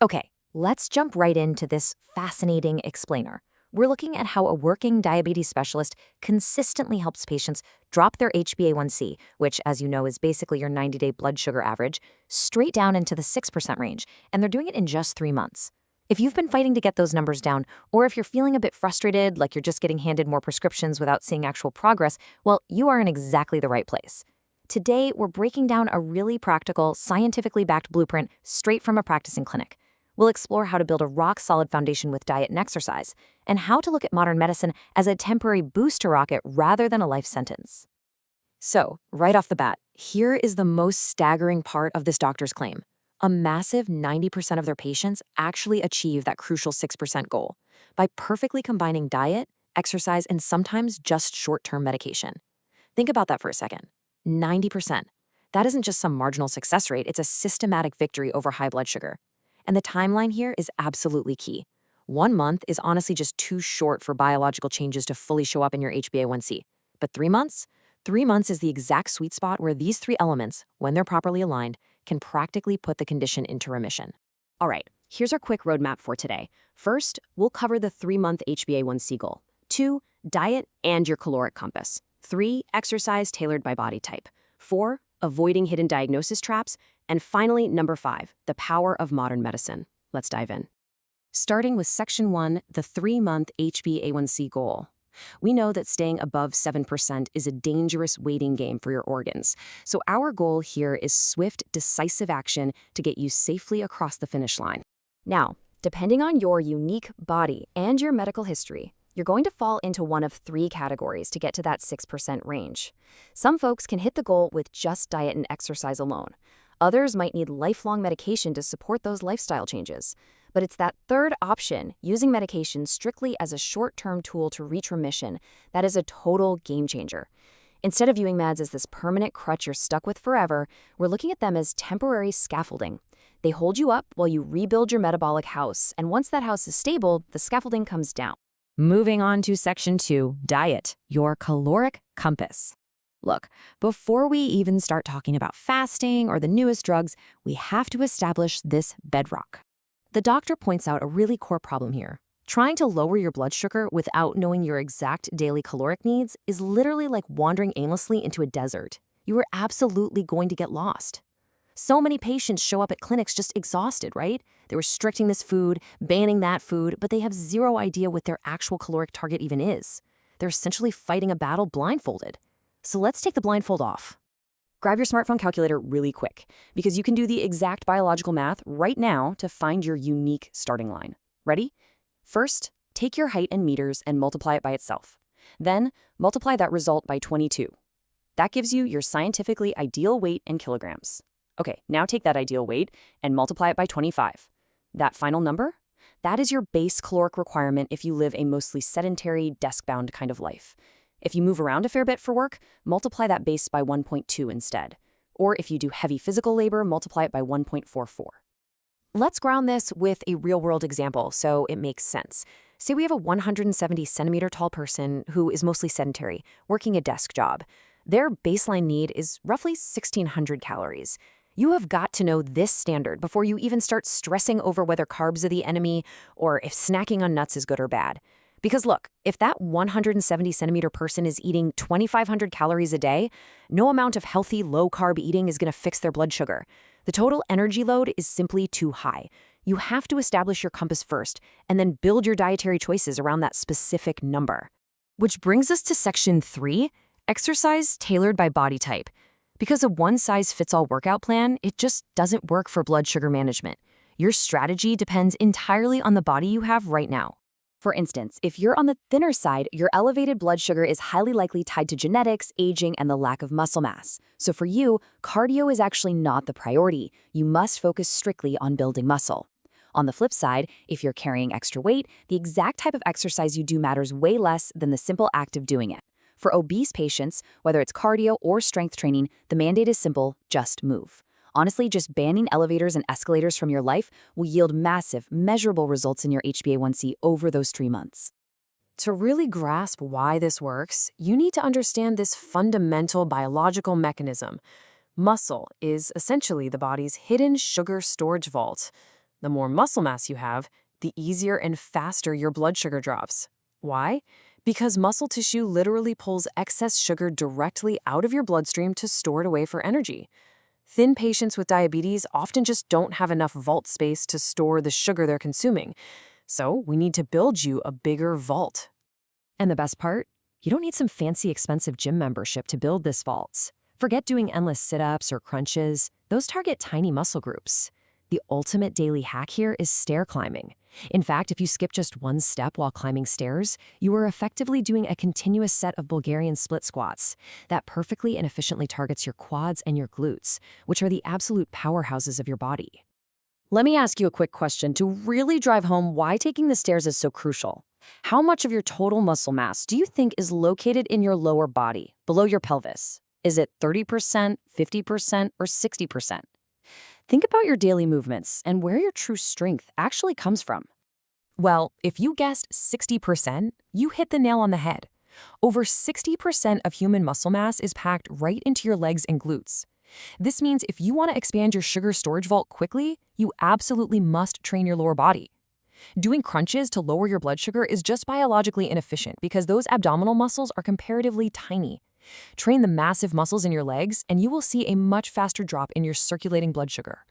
Okay, let's jump right into this fascinating explainer. We're looking at how a working diabetes specialist consistently helps patients drop their HbA1c, which, as you know, is basically your 90-day blood sugar average, straight down into the 6% range, and they're doing it in just 3 months. If you've been fighting to get those numbers down, or if you're feeling a bit frustrated, like you're just getting handed more prescriptions without seeing actual progress, well, you are in exactly the right place. Today, we're breaking down a really practical, scientifically backed blueprint straight from a practicing clinic. We'll explore how to build a rock-solid foundation with diet and exercise, and how to look at modern medicine as a temporary booster rocket rather than a life sentence. So, right off the bat, here is the most staggering part of this doctor's claim. A massive 90% of their patients actually achieve that crucial 6% goal by perfectly combining diet, exercise, and sometimes just short-term medication. Think about that for a second. 90%. That isn't just some marginal success rate, it's a systematic victory over high blood sugar. And the timeline here is absolutely key. 1 month is honestly just too short for biological changes to fully show up in your HbA1c. But 3 months? 3 months is the exact sweet spot where these 3 elements, when they're properly aligned, can practically put the condition into remission. All right, here's our quick roadmap for today. First, we'll cover the 3-month HbA1c goal. 2, diet and your caloric compass. 3, exercise tailored by body type. 4, avoiding hidden diagnosis traps. And finally, number 5, the power of modern medicine. Let's dive in. Starting with Section 1, the 3-month HbA1c goal. We know that staying above 7% is a dangerous waiting game for your organs. So our goal here is swift, decisive action to get you safely across the finish line. Now, depending on your unique body and your medical history, you're going to fall into one of 3 categories to get to that 6% range. Some folks can hit the goal with just diet and exercise alone. Others might need lifelong medication to support those lifestyle changes. But it's that third option, using medication strictly as a short-term tool to reach remission, that is a total game changer. Instead of viewing meds as this permanent crutch you're stuck with forever, we're looking at them as temporary scaffolding. They hold you up while you rebuild your metabolic house, and once that house is stable, the scaffolding comes down. Moving on to Section 2, diet, your caloric compass. Look, before we even start talking about fasting or the newest drugs, we have to establish this bedrock. The doctor points out a really core problem here. Trying to lower your blood sugar without knowing your exact daily caloric needs is literally like wandering aimlessly into a desert. You are absolutely going to get lost. So many patients show up at clinics just exhausted, right? They're restricting this food, banning that food, but they have zero idea what their actual caloric target even is. They're essentially fighting a battle blindfolded. So let's take the blindfold off. Grab your smartphone calculator really quick, because you can do the exact biological math right now to find your unique starting line. Ready? First, take your height in meters and multiply it by itself. Then, multiply that result by 22. That gives you your scientifically ideal weight in kilograms. Okay, now take that ideal weight and multiply it by 25. That final number? That is your base caloric requirement if you live a mostly sedentary, desk-bound kind of life. If you move around a fair bit for work, multiply that base by 1.2 instead. Or if you do heavy physical labor, multiply it by 1.44. Let's ground this with a real-world example so it makes sense. Say we have a 170-centimeter tall person who is mostly sedentary, working a desk job. Their baseline need is roughly 1,600 calories. You have got to know this standard before you even start stressing over whether carbs are the enemy or if snacking on nuts is good or bad. Because look, if that 170-centimeter person is eating 2,500 calories a day, no amount of healthy, low-carb eating is going to fix their blood sugar. The total energy load is simply too high. You have to establish your compass first, and then build your dietary choices around that specific number. Which brings us to Section 3, exercise tailored by body type. Because a one-size-fits-all workout plan, it just doesn't work for blood sugar management. Your strategy depends entirely on the body you have right now. For instance, if you're on the thinner side, your elevated blood sugar is highly likely tied to genetics, aging, and the lack of muscle mass. So for you, cardio is actually not the priority. You must focus strictly on building muscle. On the flip side, if you're carrying extra weight, the exact type of exercise you do matters way less than the simple act of doing it. For obese patients, whether it's cardio or strength training, the mandate is simple: just move. Honestly, just banning elevators and escalators from your life will yield massive, measurable results in your HbA1c over those 3 months. To really grasp why this works, you need to understand this fundamental biological mechanism. Muscle is essentially the body's hidden sugar storage vault. The more muscle mass you have, the easier and faster your blood sugar drops. Why? Because muscle tissue literally pulls excess sugar directly out of your bloodstream to store it away for energy. Thin patients with diabetes often just don't have enough vault space to store the sugar they're consuming. So we need to build you a bigger vault. And the best part? You don't need some fancy expensive gym membership to build this vault. Forget doing endless sit-ups or crunches. Those target tiny muscle groups. The ultimate daily hack here is stair climbing. In fact, if you skip just one step while climbing stairs, you are effectively doing a continuous set of Bulgarian split squats that perfectly and efficiently targets your quads and your glutes, which are the absolute powerhouses of your body. Let me ask you a quick question to really drive home why taking the stairs is so crucial. How much of your total muscle mass do you think is located in your lower body, below your pelvis? Is it 30%, 50%, or 60%? Think about your daily movements and where your true strength actually comes from. Well, if you guessed 60%, you hit the nail on the head. Over 60% of human muscle mass is packed right into your legs and glutes. This means if you want to expand your sugar storage vault quickly, you absolutely must train your lower body. Doing crunches to lower your blood sugar is just biologically inefficient because those abdominal muscles are comparatively tiny. Train the massive muscles in your legs, and you will see a much faster drop in your circulating blood sugar.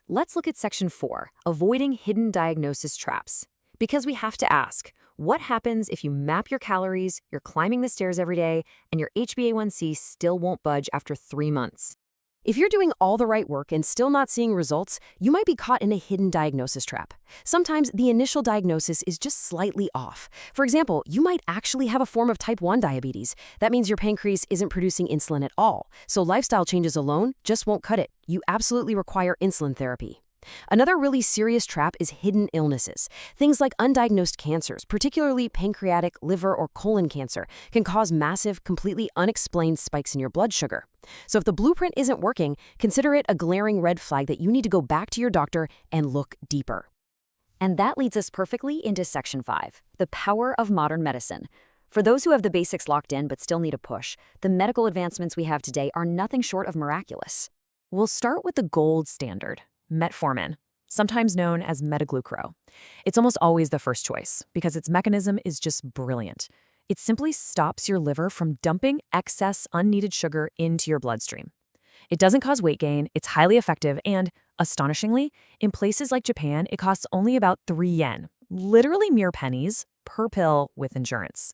Let's look at Section 4, Avoiding Hidden Diagnosis Traps. Because we have to ask, what happens if you map your calories, you're climbing the stairs every day, and your HbA1c still won't budge after 3 months? If you're doing all the right work and still not seeing results, you might be caught in a hidden diagnosis trap. Sometimes the initial diagnosis is just slightly off. For example, you might actually have a form of type 1 diabetes. That means your pancreas isn't producing insulin at all. So lifestyle changes alone just won't cut it. You absolutely require insulin therapy. Another really serious trap is hidden illnesses. Things like undiagnosed cancers, particularly pancreatic, liver, or colon cancer, can cause massive, completely unexplained spikes in your blood sugar. So if the blueprint isn't working, consider it a glaring red flag that you need to go back to your doctor and look deeper. And that leads us perfectly into Section 5, the power of modern medicine. For those who have the basics locked in but still need a push, the medical advancements we have today are nothing short of miraculous. We'll start with the gold standard, metformin, sometimes known as metaglucro. It's almost always the first choice because its mechanism is just brilliant. It simply stops your liver from dumping excess unneeded sugar into your bloodstream. It doesn't cause weight gain, it's highly effective, and, astonishingly, in places like Japan, it costs only about 3 yen, literally mere pennies, per pill with insurance.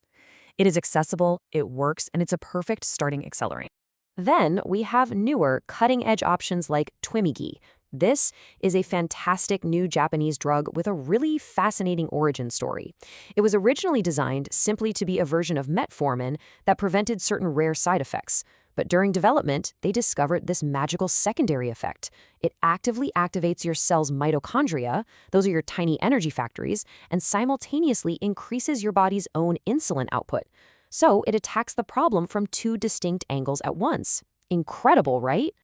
It is accessible, it works, and it's a perfect starting accelerant. Then we have newer, cutting-edge options like Twimigi. This is a fantastic new Japanese drug with a really fascinating origin story. It was originally designed simply to be a version of metformin that prevented certain rare side effects. But during development, they discovered this magical secondary effect. It actively activates your cell's mitochondria, those are your tiny energy factories, and simultaneously increases your body's own insulin output. So it attacks the problem from 2 distinct angles at once. Incredible, right?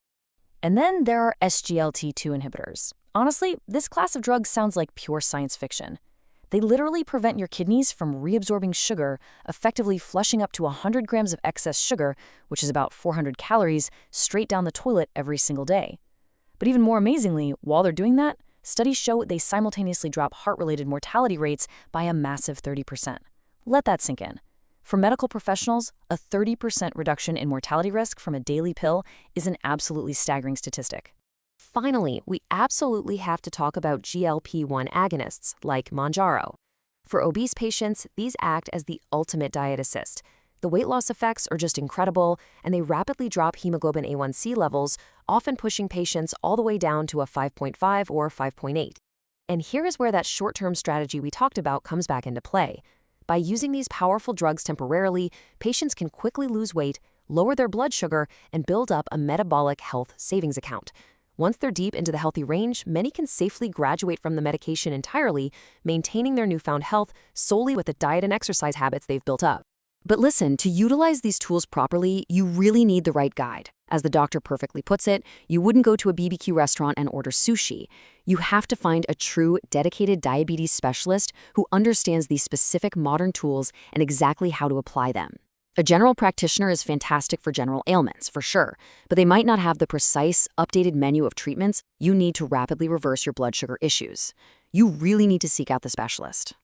And then there are SGLT2 inhibitors. Honestly, this class of drugs sounds like pure science fiction. They literally prevent your kidneys from reabsorbing sugar, effectively flushing up to 100 grams of excess sugar, which is about 400 calories, straight down the toilet every single day. But even more amazingly, while they're doing that, studies show they simultaneously drop heart-related mortality rates by a massive 30%. Let that sink in. For medical professionals, a 30% reduction in mortality risk from a daily pill is an absolutely staggering statistic. Finally, we absolutely have to talk about GLP-1 agonists like Mounjaro. For obese patients, these act as the ultimate diet assist. The weight loss effects are just incredible, and they rapidly drop hemoglobin A1c levels, often pushing patients all the way down to a 5.5 or 5.8. And here is where that short-term strategy we talked about comes back into play. By using these powerful drugs temporarily, patients can quickly lose weight, lower their blood sugar, and build up a metabolic health savings account. Once they're deep into the healthy range, many can safely graduate from the medication entirely, maintaining their newfound health solely with the diet and exercise habits they've built up. But listen, to utilize these tools properly, you really need the right guide. As the doctor perfectly puts it, you wouldn't go to a BBQ restaurant and order sushi. You have to find a true, dedicated diabetes specialist who understands these specific modern tools and exactly how to apply them. A general practitioner is fantastic for general ailments, for sure, but they might not have the precise, updated menu of treatments you need to rapidly reverse your blood sugar issues. You really need to seek out the specialist.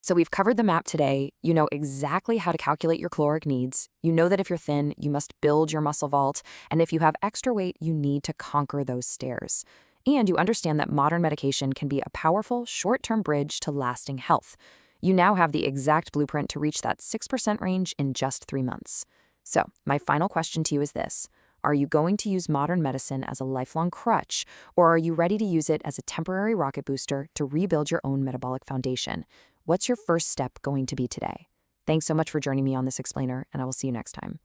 So we've covered the map today. You know exactly how to calculate your caloric needs. You know that if you're thin, you must build your muscle vault. And if you have extra weight, you need to conquer those stairs. And you understand that modern medication can be a powerful, short-term bridge to lasting health. You now have the exact blueprint to reach that 6% range in just 3 months. So my final question to you is this. Are you going to use modern medicine as a lifelong crutch, or are you ready to use it as a temporary rocket booster to rebuild your own metabolic foundation? What's your first step going to be today? Thanks so much for joining me on this explainer, and I will see you next time.